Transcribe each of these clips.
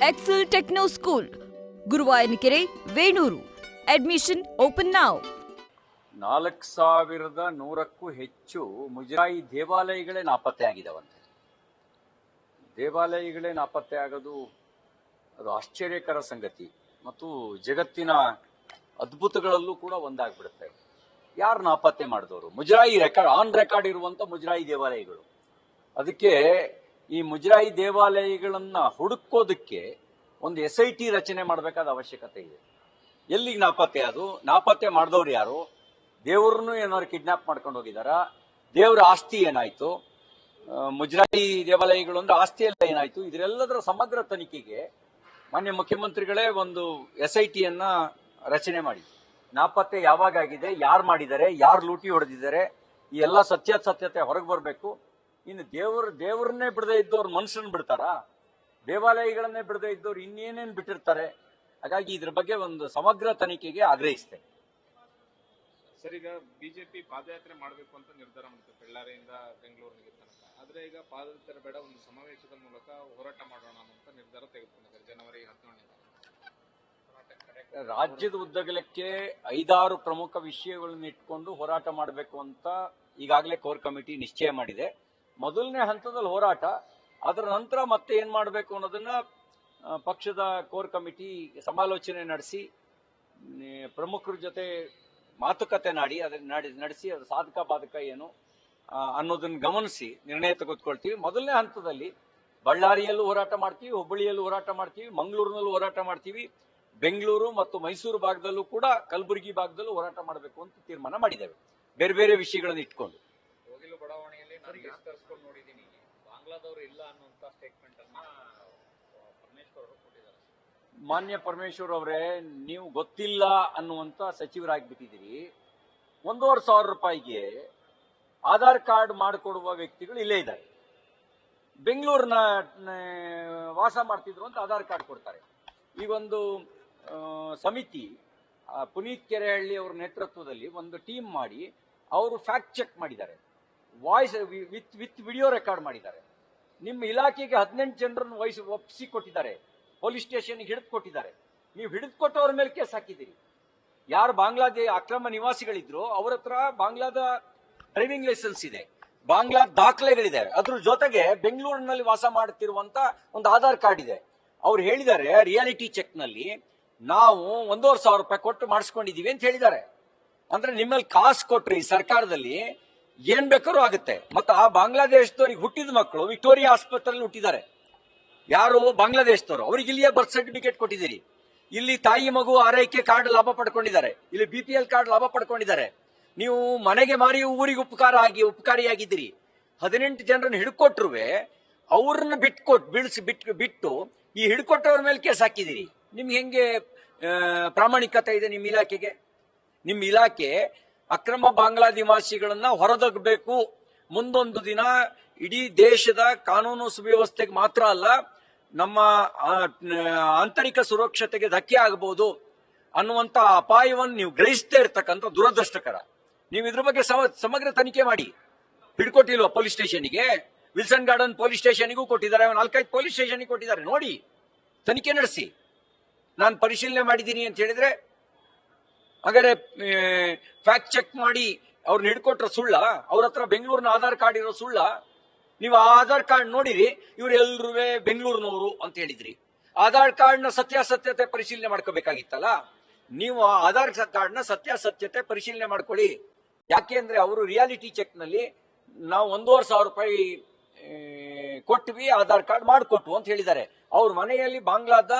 Excel Techno school, Guruvayanakere, Venur. Admission open now. 4100ಕ್ಕೂ ಹೆಚ್ಚು ಮುಜರಾಯಿ ದೇವಾಲಯಗಳೇ ನಾಪತ್ತೆಯಾಗಿದ್ದಾವಂತೆ. ದೇವಾಲಯಗಳೇ ನಾಪತ್ತೆ ಆಗೋದು ಅದು ಆಶ್ಚರ್ಯಕರ ಸಂಗತಿ ಮತ್ತು ಜಗತ್ತಿನ ಅದ್ಭುತಗಳಲ್ಲೂ ಕೂಡ ಒಂದಾಗ್ಬಿಡುತ್ತೆ. ಯಾರು ನಾಪತ್ತೆ ಮಾಡಿದವರು? ಮುಜರಾಯಿ ಆನ್ ರೆಕಾರ್ಡ್ ಇರುವಂತ ಮುಜರಾಯಿ ದೇವಾಲಯಗಳು. ಅದಕ್ಕೆ ಈ ಮುಜರಾಯಿ ದೇವಾಲಯಗಳನ್ನ ಹುಡುಕೋದಕ್ಕೆ ಒಂದು SIT ರಚನೆ ಮಾಡಬೇಕಾದ ಅವಶ್ಯಕತೆ ಇದೆ. ಎಲ್ಲಿಗೆ ನಾಪತ್ತೆ? ಅದು ನಾಪತ್ತೆ ಮಾಡಿದವ್ರು ಯಾರು? ದೇವ್ರನ್ನು ಏನಾದ್ರು ಕಿಡ್ನಾಪ್ ಮಾಡ್ಕೊಂಡು ಹೋಗಿದಾರ? ದೇವರ ಆಸ್ತಿ ಏನಾಯ್ತು? ಮುಜರಾಯಿ ದೇವಾಲಯಗಳು ಅಂದ್ರೆ ಆಸ್ತಿ ಎಲ್ಲ ಏನಾಯ್ತು? ಇದರೆಲ್ಲದರ ಸಮಗ್ರ ತನಿಖೆಗೆ ಮಾನ್ಯ ಮುಖ್ಯಮಂತ್ರಿಗಳೇ ಒಂದು SIT ರಚನೆ ಮಾಡಿ, ನಾಪತ್ತೆ ಯಾವಾಗ ಆಗಿದೆ, ಯಾರು ಮಾಡಿದ್ದಾರೆ, ಯಾರು ಲೂಟಿ ಹೊಡೆದಿದ್ದಾರೆ, ಈ ಎಲ್ಲ ಸತ್ಯಾಸತ್ಯತೆ ಹೊರಗೆ ಬರಬೇಕು. ಇನ್ನು ದೇವ್ರನ್ನೇ ಬಿಡದೆ ಇದ್ದವ್ರು ಮನುಷ್ಯನ್ ಬಿಡ್ತಾರ? ದೇವಾಲಯಗಳನ್ನೇ ಬಿಡದೆ ಇದ್ದವ್ರು ಇನ್ನೇನೇನು ಬಿಟ್ಟಿರ್ತಾರೆ? ಹಾಗಾಗಿ ಇದ್ರ ಬಗ್ಗೆ ಒಂದು ಸಮಗ್ರ ತನಿಖೆಗೆ ಆಗ್ರಹಿಸ್ತೇನೆ. ಸರ್, ಈಗ ಬಿಜೆಪಿ ಪಾದಯಾತ್ರೆ ಮಾಡಬೇಕು ಅಂತ ನಿರ್ಧಾರ ಮಾಡಿತ್ತು ಬಳ್ಳಾರಿಯಿಂದ ಬೆಂಗಳೂರಿಗೆ ತನಕ. ಆದ್ರೆ ಈಗ ಪಾದಯಾತ್ರೆ ಬೇಡ, ಒಂದು ಸಮಾವೇಶದ ಮೂಲಕ ಹೋರಾಟ ಮಾಡೋಣ ಅಂತ ನಿರ್ಧಾರ ತೆಗೆದುಕೊಂಡಿದ್ದಾರೆ ಜನವರಿ 17ನೇ. ರಾಜ್ಯದ ಉದ್ದಗಲಕ್ಕೆ 5-6 ಪ್ರಮುಖ ವಿಷಯಗಳನ್ನು ಇಟ್ಕೊಂಡು ಹೋರಾಟ ಮಾಡಬೇಕು ಅಂತ ಈಗಾಗಲೇ ಕೋರ್ ಕಮಿಟಿ ನಿಶ್ಚಯ ಮಾಡಿದೆ. ಮೊದಲನೇ ಹಂತದಲ್ಲಿ ಹೋರಾಟ, ಅದರ ನಂತರ ಮತ್ತೆ ಏನ್ ಮಾಡಬೇಕು ಅನ್ನೋದನ್ನ ಪಕ್ಷದ ಕೋರ್ ಕಮಿಟಿ ಸಮಾಲೋಚನೆ ನಡೆಸಿ ಪ್ರಮುಖರ ಜೊತೆ ಮಾತುಕತೆ ನಡೆಸಿ ಅದರ ಸಾಧಕ ಬಾಧಕ ಏನು ಅನ್ನೋದನ್ನ ಗಮನಿಸಿ ನಿರ್ಣಯ ತೆಗೆದುಕೊಳ್ತೀವಿ. ಮೊದಲನೇ ಹಂತದಲ್ಲಿ ಬಳ್ಳಾರಿಯಲ್ಲೂ ಹೋರಾಟ ಮಾಡ್ತೀವಿ, ಹುಬ್ಬಳ್ಳಿಯಲ್ಲೂ ಹೋರಾಟ ಮಾಡ್ತೀವಿ, ಮಂಗಳೂರಿನಲ್ಲೂ ಹೋರಾಟ ಮಾಡ್ತೀವಿ, ಬೆಂಗಳೂರು ಮತ್ತು ಮೈಸೂರು ಭಾಗದಲ್ಲೂ ಕೂಡ, ಕಲಬುರಗಿ ಭಾಗದಲ್ಲೂ ಹೋರಾಟ ಮಾಡಬೇಕು ಅಂತ ತೀರ್ಮಾನ ಮಾಡಿದ್ದೇವೆ, ಬೇರೆ ಬೇರೆ ವಿಷಯಗಳನ್ನು ಇಟ್ಕೊಂಡು. ಹೋಗಿಲು ಬಡಾವಣೆಯಲ್ಲಿ ನಾನು ವಿಸ್ತರಿಸಿಕೊಂಡು ನೋಡಿದ್ದೀನಿ, ಬಾಂಗ್ಲಾದವರು ಇಲ್ಲ ಅನ್ನುವಂತ ಸ್ಟೇಟ್ಮೆಂಟ್ ಅನ್ನ ಪರಮೇಶ್ವರ್ ಅವರು ಕೊಟ್ಟಿದ್ದಾರೆ. ಮಾನ್ಯ ಪರಮೇಶ್ವರ್ ಅವರೇ, ನೀವು ಗೊತ್ತಿಲ್ಲ ಅನ್ನುವಂತ ಸಚಿವರಾಗಿಬಿಟ್ಟಿದ್ದೀರಿ. 1,500 ರೂಪಾಯಿಗೆ ಆಧಾರ್ ಕಾರ್ಡ್ ಮಾಡಿಕೊಡುವ ವ್ಯಕ್ತಿಗಳು ಇಲ್ಲೇ ಇದ್ದಾರೆ. ಬೆಂಗಳೂರಿನ ವಾಸ ಮಾಡ್ತಿದ್ರು ಅಂತ ಆಧಾರ್ ಕಾರ್ಡ್ ಕೊಡ್ತಾರೆ. ಈಗೊಂದು ಸಮಿತಿ ಪುನೀತ್ ಕೆರೆಹಳ್ಳಿ ಅವರ ನೇತೃತ್ವದಲ್ಲಿ ಒಂದು ಟೀಮ್ ಮಾಡಿ ಅವರು ಫ್ಯಾಕ್ಟ್ ಚೆಕ್ ಮಾಡಿದ್ದಾರೆ, ವಾಯ್ಸ್ ವಿತ್ ವಿಡಿಯೋ ರೆಕಾರ್ಡ್ ಮಾಡಿದ್ದಾರೆ. ನಿಮ್ಮ ಇಲಾಖೆಗೆ 18 ಜನರನ್ನು ಒಪ್ಪಿಸಿ ಕೊಟ್ಟಿದ್ದಾರೆ, ಪೊಲೀಸ್ ಸ್ಟೇಷನ್ಗೆ ಹಿಡಿದು ಕೊಟ್ಟಿದ್ದಾರೆ. ನೀವು ಹಿಡಿದು ಕೊಟ್ಟವ್ರ ಮೇಲೆ ಕೇಸ್ ಹಾಕಿದ್ದೀರಿ. ಯಾರು ಬಾಂಗ್ಲಾದೇಶ ಅಕ್ರಮ ನಿವಾಸಿಗಳಿದ್ರು ಅವ್ರ ಹತ್ರ ಬಾಂಗ್ಲಾದ ಡ್ರೈವಿಂಗ್ ಲೈಸೆನ್ಸ್ ಇದೆ, ಬಾಂಗ್ಲಾ ದಾಖಲೆಗಳಿದೆ, ಅದ್ರ ಜೊತೆಗೆ ಬೆಂಗಳೂರಿನಲ್ಲಿ ವಾಸ ಮಾಡುತ್ತಿರುವಂತ ಒಂದು ಆಧಾರ್ ಕಾರ್ಡ್ ಇದೆ. ಅವ್ರು ಹೇಳಿದ್ದಾರೆ ರಿಯಾಲಿಟಿ ಚೆಕ್ ನಲ್ಲಿ ನಾವು 1,500 ರೂಪಾಯಿ ಕೊಟ್ಟು ಮಾಡಿಸ್ಕೊಂಡಿದೀವಿ ಅಂತ ಹೇಳಿದ್ದಾರೆ. ಅಂದ್ರೆ ನಿಮ್ಮಲ್ಲಿ ಕಾಸು ಕೊಟ್ರಿ ಸರ್ಕಾರದಲ್ಲಿ ಏನ್ ಬೇಕಾದ್ರೂ ಆಗುತ್ತೆ. ಮತ್ತು ಆ ಬಾಂಗ್ಲಾದೇಶದವ್ರಿಗೆ ಹುಟ್ಟಿದ ಮಕ್ಕಳು ವಿಕ್ಟೋರಿಯಾ ಆಸ್ಪತ್ರೆಯಲ್ಲಿ ಹುಟ್ಟಿದ್ದಾರೆ. ಯಾರು ಬಾಂಗ್ಲಾದೇಶದವರು, ಅವ್ರಿಗೆ ಇಲ್ಲಿಯೇ ಬರ್ತ್ ಸರ್ಟಿಫಿಕೇಟ್ ಕೊಟ್ಟಿದ್ದೀರಿ. ಇಲ್ಲಿ ತಾಯಿ ಮಗು ಆರೈಕೆ ಕಾರ್ಡ್ ಲಾಭ ಪಡ್ಕೊಂಡಿದ್ದಾರೆ, ಇಲ್ಲಿ BPL ಕಾರ್ಡ್ ಲಾಭ ಪಡ್ಕೊಂಡಿದ್ದಾರೆ. ನೀವು ಮನೆಗೆ ಮಾರಿ ಊರಿಗೆ ಉಪಕಾರಿಯಾಗಿದ್ದೀರಿ. 18 ಜನರನ್ನು ಹಿಡ್ಕೊಟ್ರುವೆ ಅವ್ರನ್ನ ಬಿಟ್ಟು ಈ ಹಿಡ್ಕೊಟ್ಟವ್ರ ಮೇಲೆ ಕೇಸ್ ಹಾಕಿದಿರಿ. ನಿಮ್ಗೆ ಹೆಂಗೆ ಪ್ರಾಮಾಣಿಕತೆ ಇದೆ ನಿಮ್ಮ ಇಲಾಖೆಗೆ? ನಿಮ್ಮ ಇಲಾಖೆ ಅಕ್ರಮ ಬಾಂಗ್ಲಾ ನಿವಾಸಿಗಳನ್ನ ಹೊರದಗಬೇಕು, ಮುಂದೊಂದು ದಿನ ಇಡೀ ದೇಶದ ಕಾನೂನು ಸುವ್ಯವಸ್ಥೆಗೆ ಮಾತ್ರ ಅಲ್ಲ, ನಮ್ಮ ಆಂತರಿಕ ಸುರಕ್ಷತೆಗೆ ಧಕ್ಕೆ ಆಗಬಹುದು ಅನ್ನುವಂತ ಅಪಾಯವನ್ನು ನೀವು ಗ್ರಹಿಸದೇ ಇರ್ತಕ್ಕಂಥ ದುರದೃಷ್ಟಕರ. ನೀವು ಇದ್ರ ಬಗ್ಗೆ ಸಮಗ್ರ ತನಿಖೆ ಮಾಡಿ. ಹಿಡ್ಕೊಟ್ಟಿಲ್ವಾ ಪೊಲೀಸ್ ಸ್ಟೇಷನ್ಗೆ? ವಿಲ್ಸನ್ ಗಾರ್ಡನ್ ಪೊಲೀಸ್ ಸ್ಟೇಷನ್ಗೂ ಕೊಟ್ಟಿದ್ದಾರೆ, 4-5 ಪೊಲೀಸ್ ಸ್ಟೇಷನ್ಗೆ ಕೊಟ್ಟಿದ್ದಾರೆ. ನೋಡಿ, ತನಿಖೆ ನಡೆಸಿ. ನಾನು ಪರಿಶೀಲನೆ ಮಾಡಿದ್ದೀನಿ ಅಂತ ಹೇಳಿದ್ರೆ ಹಾಗಾದ್ರೆ ಫ್ಯಾಕ್ಟ್ ಚೆಕ್ ಮಾಡಿ ಅವ್ರನ್ನ ಹಿಡ್ಕೊಟ್ರ ಸುಳ್ಳ? ಅವ್ರ ಹತ್ರ ಬೆಂಗಳೂರಿನ ಆಧಾರ್ ಕಾರ್ಡ್ ಇರೋ ಸುಳ್ಳ? ನೀವು ಆ ಆಧಾರ್ ಕಾರ್ಡ್ ನೋಡಿರಿ, ಇವ್ರು ಎಲ್ರೂ ಬೆಂಗಳೂರಿನವರು ಅಂತ ಹೇಳಿದ್ರಿ. ಆಧಾರ್ ಕಾರ್ಡ್ನ ಸತ್ಯಾಸತ್ಯತೆ ಪರಿಶೀಲನೆ ಮಾಡ್ಕೋಬೇಕಾಗಿತ್ತಲ್ಲ. ನೀವು ಆ ಆಧಾರ್ ಕಾರ್ಡ್ನ ಸತ್ಯಾಸತ್ಯತೆ ಪರಿಶೀಲನೆ ಮಾಡ್ಕೊಳ್ಳಿ. ಯಾಕೆ ಅಂದ್ರೆ ಅವರು ರಿಯಾಲಿಟಿ ಚೆಕ್ ನಲ್ಲಿ ನಾವು 1,500 ರೂಪಾಯಿ ಕೊಟ್ವಿ, ಆಧಾರ್ ಕಾರ್ಡ್ ಮಾಡಿಕೊಟ್ವು ಅಂತ ಹೇಳಿದ್ದಾರೆ. ಅವ್ರ ಮನೆಯಲ್ಲಿ ಬಾಂಗ್ಲಾದ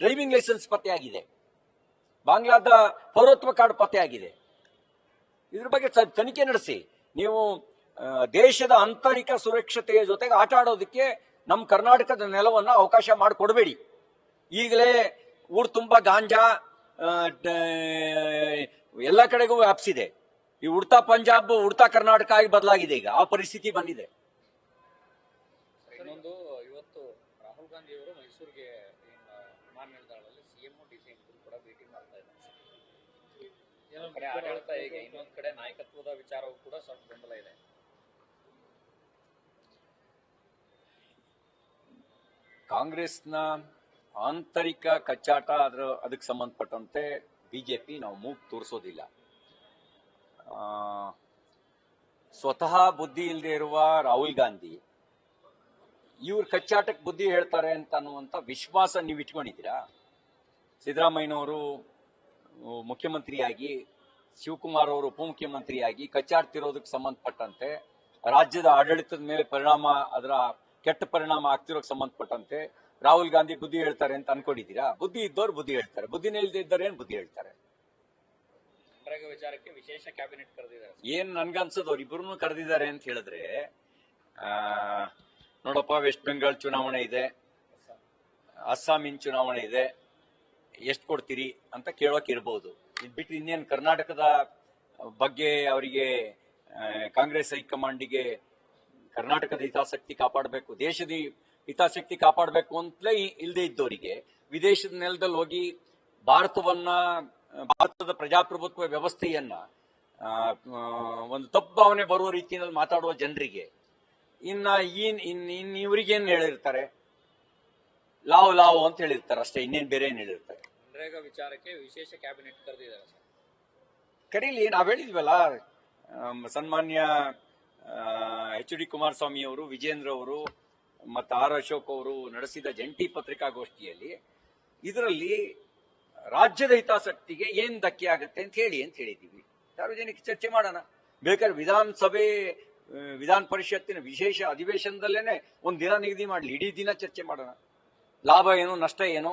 ಡ್ರೈವಿಂಗ್ ಲೈಸೆನ್ಸ್ ಪತ್ತೆಯಾಗಿದೆ, ಬಾಂಗ್ಲಾದ ಪೌರತ್ವ ಕಾರ್ಡ್ ಪತ್ತೆಯಾಗಿದೆ. ಇದ್ರ ಬಗ್ಗೆ ತನಿಖೆ ನಡೆಸಿ. ನೀವು ದೇಶದ ಆಂತರಿಕ ಸುರಕ್ಷತೆಯ ಜೊತೆಗೆ ಆಟ ಆಡೋದಕ್ಕೆ ನಮ್ಮ ಕರ್ನಾಟಕದ ನೆಲವನ್ನ ಅವಕಾಶ ಮಾಡಿಕೊಡ್ಬೇಡಿ. ಈಗಲೇ ಊರು ತುಂಬಾ ಗಾಂಜಾ ಎಲ್ಲ ಕಡೆಗೂ ವ್ಯಾಪಿಸಿದೆ. ಈ ಉಡ್ತಾ ಪಂಜಾಬ್, ಉಡ್ತಾ ಕರ್ನಾಟಕ ಆಗಿ ಬದಲಾಗಿದೆ. ಈಗ ಆ ಪರಿಸ್ಥಿತಿ ಬಂದಿದೆ. ಇನ್ನೊಂದು, ಇವತ್ತು ರಾಹುಲ್ ಗಾಂಧಿ ಅವರು ಮೈಸೂರಿಗೆ ವಿಮಾನ ನಿಲ್ದಾಣದಲ್ಲಿ CM DCM ಕೂಡ ಭೇಟಿ ಮಾಡ್ತಾ ಇದ್ದಾರೆ. ಆಡಳಿತ ಹೇಗೆ, ಇನ್ನೊಂದು ಕಡೆ ನಾಯಕತ್ವದ ವಿಚಾರವೂ ಕೂಡ ಸ್ವಲ್ಪ ಗೊಂದಲ ಇದೆ. ಕಾಂಗ್ರೆಸ್ನ ಆಂತರಿಕ ಕಚ್ಚಾಟ ಅದಕ್ಕೆ ಸಂಬಂಧಪಟ್ಟಂತೆ ಬಿಜೆಪಿ ನಾವು ಮೂಗು ತೋರಿಸೋದಿಲ್ಲ. ಸ್ವತಃ ಬುದ್ಧಿ ಇಲ್ಲದೆ ಇರುವ ರಾಹುಲ್ ಗಾಂಧಿ ಇವ್ರ ಕಚ್ಚಾಟಕ್ಕೆ ಬುದ್ಧಿ ಹೇಳ್ತಾರೆ ಅಂತ ಅನ್ನುವಂಥ ವಿಶ್ವಾಸ ನೀವು ಇಟ್ಕೊಂಡಿದ್ದೀರಾ? ಸಿದ್ದರಾಮಯ್ಯನವರು ಮುಖ್ಯಮಂತ್ರಿಯಾಗಿ, ಶಿವಕುಮಾರ್ ಅವರು ಉಪಮುಖ್ಯಮಂತ್ರಿಯಾಗಿ ಕಚ್ಚಾಡ್ತಿರೋದಕ್ಕೆ ಸಂಬಂಧಪಟ್ಟಂತೆ, ರಾಜ್ಯದ ಆಡಳಿತದ ಮೇಲೆ ಅದರ ಕೆಟ್ಟ ಪರಿಣಾಮ ಆಗ್ತಿರೋಕೆ ಸಂಬಂಧಪಟ್ಟಂತೆ ರಾಹುಲ್ ಗಾಂಧಿ ಬುದ್ಧಿ ಹೇಳ್ತಾರೆ ಅಂತ ಅನ್ಕೊಂಡಿದ್ದೀರಾ? ಬುದ್ಧಿ ಇದ್ದವ್ರು ಬುದ್ಧಿ ಹೇಳ್ತಾರೆ, ಬುದ್ಧಿನೇ ಇಲ್ಲದೆ ಇದ್ದವ್ರು ಏನ್ ಬುದ್ಧಿ ಹೇಳ್ತಾರೆ? ವಿಚಾರಕ್ಕೆ ವಿಶೇಷ ಕ್ಯಾಬಿನೆಟ್ ಕರೆದಿದ್ದಾರೆ. ಏನ್ ನನ್ಗನ್ಸೋದು ಅವ್ರಿಬ್ರು ಕರೆದಿದ್ದಾರೆ ಅಂತ ಹೇಳಿದ್ರೆ, ನೋಡಪ್ಪ, ವೆಸ್ಟ್ ಬೆಂಗಾಲ್ ಚುನಾವಣೆ ಇದೆ, ಅಸ್ಸಾಮಿನ ಚುನಾವಣೆ ಇದೆ, ಎಷ್ಟು ಕೊಡ್ತೀರಿ ಅಂತ ಕೇಳೋಕೆ ಇರ್ಬೋದು. ಇದು ಬಿಟ್ಟು ಇನ್ನೇನು ಕರ್ನಾಟಕದ ಬಗ್ಗೆ ಅವರಿಗೆ, ಕಾಂಗ್ರೆಸ್ ಹೈಕಮಾಂಡಿಗೆ ಕರ್ನಾಟಕದ ಹಿತಾಸಕ್ತಿ ಕಾಪಾಡಬೇಕು, ದೇಶದ ಹಿತಾಸಕ್ತಿ ಕಾಪಾಡಬೇಕು ಅಂತಲೇ ಇಲ್ಲದೆ ಇದ್ದವರಿಗೆ ವಿದೇಶದ ನೆಲದಲ್ಲಿ ಹೋಗಿ ಭಾರತದ ಪ್ರಜಾಪ್ರಭುತ್ವ ವ್ಯವಸ್ಥೆಯನ್ನ ಒಂದು ತಪ್ಪು ಭಾವನೆ ಬರುವ ರೀತಿಯಲ್ಲಿ ಮಾತಾಡುವ ಜನರಿಗೆ ಇನ್ನ ಇವರಿಗೇನ್ ಹೇಳಿರ್ತಾರೆ? ಲಾವ್ ಅಂತ ಹೇಳಿರ್ತಾರೆ ಅಷ್ಟೇ, ಇನ್ನೇನ್ ಬೇರೆ ಏನ್ ಹೇಳಿರ್ತಾರೆ? ನರೇಗಾ ವಿಚಾರಕ್ಕೆ ವಿಶೇಷ ಕ್ಯಾಬಿನೆಟ್ ಕರೆದಿದ್ದಾರೆ. ಕರೀಲಿ, ನಾವ್ ಹೇಳಿದ್ವಲ್ಲ, ಸನ್ಮಾನ್ಯ ಎಚ್.ಡಿ. ಕುಮಾರಸ್ವಾಮಿ ಅವರು, ವಿಜೇಂದ್ರ ಅವರು ಮತ್ತು ಆರ್ ಅಶೋಕ್ ಅವರು ನಡೆಸಿದ ಜಂಟಿ ಪತ್ರಿಕಾಗೋಷ್ಠಿಯಲ್ಲಿ ಇದರಲ್ಲಿ ರಾಜ್ಯದ ಹಿತಾಸಕ್ತಿಗೆ ಏನ್ ಧಕ್ಕೆ ಆಗುತ್ತೆ ಅಂತ ಹೇಳಿದೀವಿ. ಸಾರ್ವಜನಿಕ ಚರ್ಚೆ ಮಾಡೋಣ. ಬೇಕಾದ್ರೆ ವಿಧಾನ ಪರಿಷತ್ತಿನ ವಿಶೇಷ ಅಧಿವೇಶನದಲ್ಲೇನೆ ಒಂದ್ ದಿನ ನಿಗದಿ ಮಾಡಲಿ, ಇಡೀ ದಿನ ಚರ್ಚೆ ಮಾಡೋಣ. ಲಾಭ ಏನು, ನಷ್ಟ ಏನು,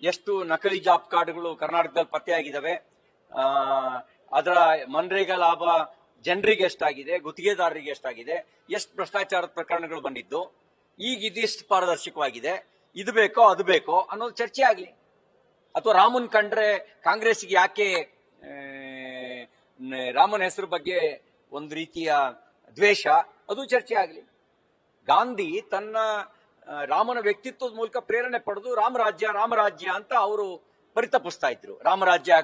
ಎಷ್ಟು ನಕಲಿ ಜಾಬ್ ಕಾರ್ಡ್ಗಳು ಕರ್ನಾಟಕದಲ್ಲಿ ಪತ್ತೆಯಾಗಿದ್ದಾವೆ, ಅದರ ಮನ್ರೇಗಾ ಲಾಭ ಜನರಿಗೆ ಎಷ್ಟಾಗಿದೆ, ಗುತ್ತಿಗೆದಾರರಿಗೆ ಎಷ್ಟಾಗಿದೆ, ಎಷ್ಟು ಭ್ರಷ್ಟಾಚಾರದ ಪ್ರಕರಣಗಳು ಬಂದಿದ್ದು, ಈಗ ಇದಿಷ್ಟು ಪಾರದರ್ಶಕವಾಗಿದೆ, ಇದು ಬೇಕೋ ಅದು ಬೇಕೋ ಅನ್ನೋದು ಚರ್ಚೆ ಆಗ್ಲಿ. ಅಥವಾ ರಾಮನ್ ಕಂಡ್ರೆ ಕಾಂಗ್ರೆಸ್ಗೆ ಯಾಕೆ ರಾಮನ ಹೆಸರು ಬಗ್ಗೆ ಒಂದು ರೀತಿಯ ದ್ವೇಷ, ಅದು ಚರ್ಚೆ ಆಗ್ಲಿ. ಗಾಂಧಿ ತನ್ನ ರಾಮನ ವ್ಯಕ್ತಿತ್ವದ ಮೂಲಕ ಪ್ರೇರಣೆ ಪಡೆದು ರಾಮರಾಜ್ಯ ಅಂತ ಅವರು ಪರಿತಪಿಸ್ತಾ ಇದ್ರು. ರಾಮರಾಜ್ಯ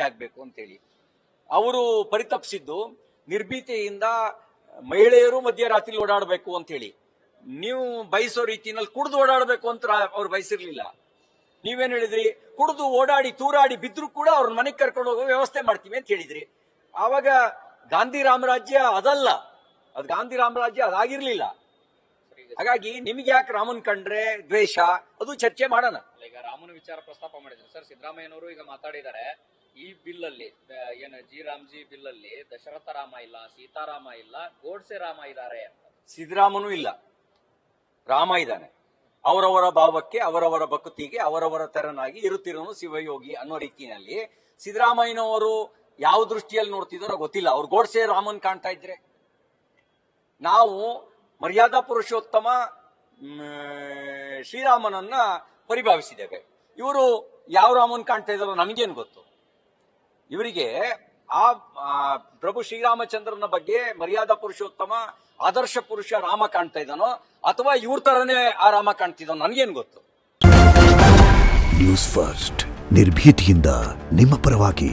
ಆಗ್ಬೇಕು ಅಂತೇಳಿ ಅವರು ಪರಿತಪಿಸಿದ್ದು ನಿರ್ಭೀತಿಯಿಂದ ಮಹಿಳೆಯರು ಮಧ್ಯರಾತ್ರಿ ಓಡಾಡಬೇಕು ಅಂತ ಹೇಳಿ. ನೀವು ಬಯಸೋ ರೀತಿನಲ್ಲಿ ಕುಡಿದು ಓಡಾಡಬೇಕು ಅಂತ ಅವ್ರು ಬಯಸಿರ್ಲಿಲ್ಲ. ನೀವೇನ್ ಹೇಳಿದ್ರಿ? ಕುಡಿದು ಓಡಾಡಿ ತೂರಾಡಿ ಬಿದ್ರು ಕೂಡ ಅವ್ರನ್ನ ಮನೆಗೆ ಕರ್ಕೊಂಡು ಹೋಗೋ ವ್ಯವಸ್ಥೆ ಮಾಡ್ತೀವಿ ಅಂತ ಹೇಳಿದ್ರಿ. ಆವಾಗ ಗಾಂಧಿ ರಾಮರಾಜ್ಯ ಅದಲ್ಲ, ಅದು ಗಾಂಧಿ ರಾಮರಾಜ್ಯ ಅದಾಗಿರ್ಲಿಲ್ಲ. ಹಾಗಾಗಿ ನಿಮ್ಗೆ ಯಾಕೆ ರಾಮನ್ ಕಂಡ್ರೆ ದ್ವೇಷ, ಅದು ಚರ್ಚೆ ಮಾಡೋಣ. ಈಗ ರಾಮನ ವಿಚಾರ ಪ್ರಸ್ತಾಪ ಮಾಡಿದ್ರು ಸರ್. ಸಿದ್ದರಾಮಯ್ಯನವರು ಈಗ ಮಾತಾಡಿದ್ದಾರೆ, ಈ ಬಿಲ್ ಅಲ್ಲಿ ಏನು ರಾಮ್ಜಿ ಬಿಲ್ ಅಲ್ಲಿ ದಶರಥ ರಾಮ ಇಲ್ಲ, ಸೀತಾರಾಮ ಇಲ್ಲ, ಗೋಡ್ಸೆ ರಾಮ ಇದ್ದಾರೆ ಅಂತ. ಸಿದ್ದರಾಮನೂ ಇಲ್ಲ, ರಾಮ ಇದ್ದಾನೆ. ಅವರವರ ಭಾವಕ್ಕೆ, ಅವರವರ ಭಕ್ತಿಗೆ, ಅವರವರ ತೆರನಾಗಿ ಇರುತ್ತಿರೋನು ಶಿವಯೋಗಿ ಅನ್ನೋ ರೀತಿಯಲ್ಲಿ ಸಿದ್ದರಾಮಯ್ಯನವರು ಯಾವ ದೃಷ್ಟಿಯಲ್ಲಿ ನೋಡ್ತಿದಾರೋ ಗೊತ್ತಿಲ್ಲ. ಅವ್ರು ಗೋಡ್ಸೆ ರಾಮನ್ ಕಾಣ್ತಾ ಇದ್ರೆ, ನಾವು ಮರ್ಯಾದಾ ಪುರುಷೋತ್ತಮ ಶ್ರೀರಾಮನನ್ನ ಪರಿಭಾವಿಸಿದ್ದೇವೆ. ಇವರು ಯಾವ ರಾಮನ್ ಕಾಣ್ತಾ ಇದ್ದಾರೋ ನಮಗೇನು ಗೊತ್ತು. ಇವರಿಗೆ ಆ ಪ್ರಭು ಶ್ರೀರಾಮಚಂದ್ರನ ಬಗ್ಗೆ ಮರ್ಯಾದಾ ಪುರುಷೋತ್ತಮ ಆದರ್ಶ ಪುರುಷ ರಾಮ ಕಾಣ್ತಾ ಇದ್ದಾನೋ ಅಥವಾ ಇವ್ರ ತರನೇ ಆ ರಾಮ ಕಾಣ್ತಿದ್ದಾನೋ ನನ್ಗೇನ್ ಗೊತ್ತು. ನ್ಯೂಸ್ ಫಸ್ಟ್, ನಿರ್ಭೀತಿಯಿಂದ ನಿಮ್ಮ ಪರವಾಗಿ.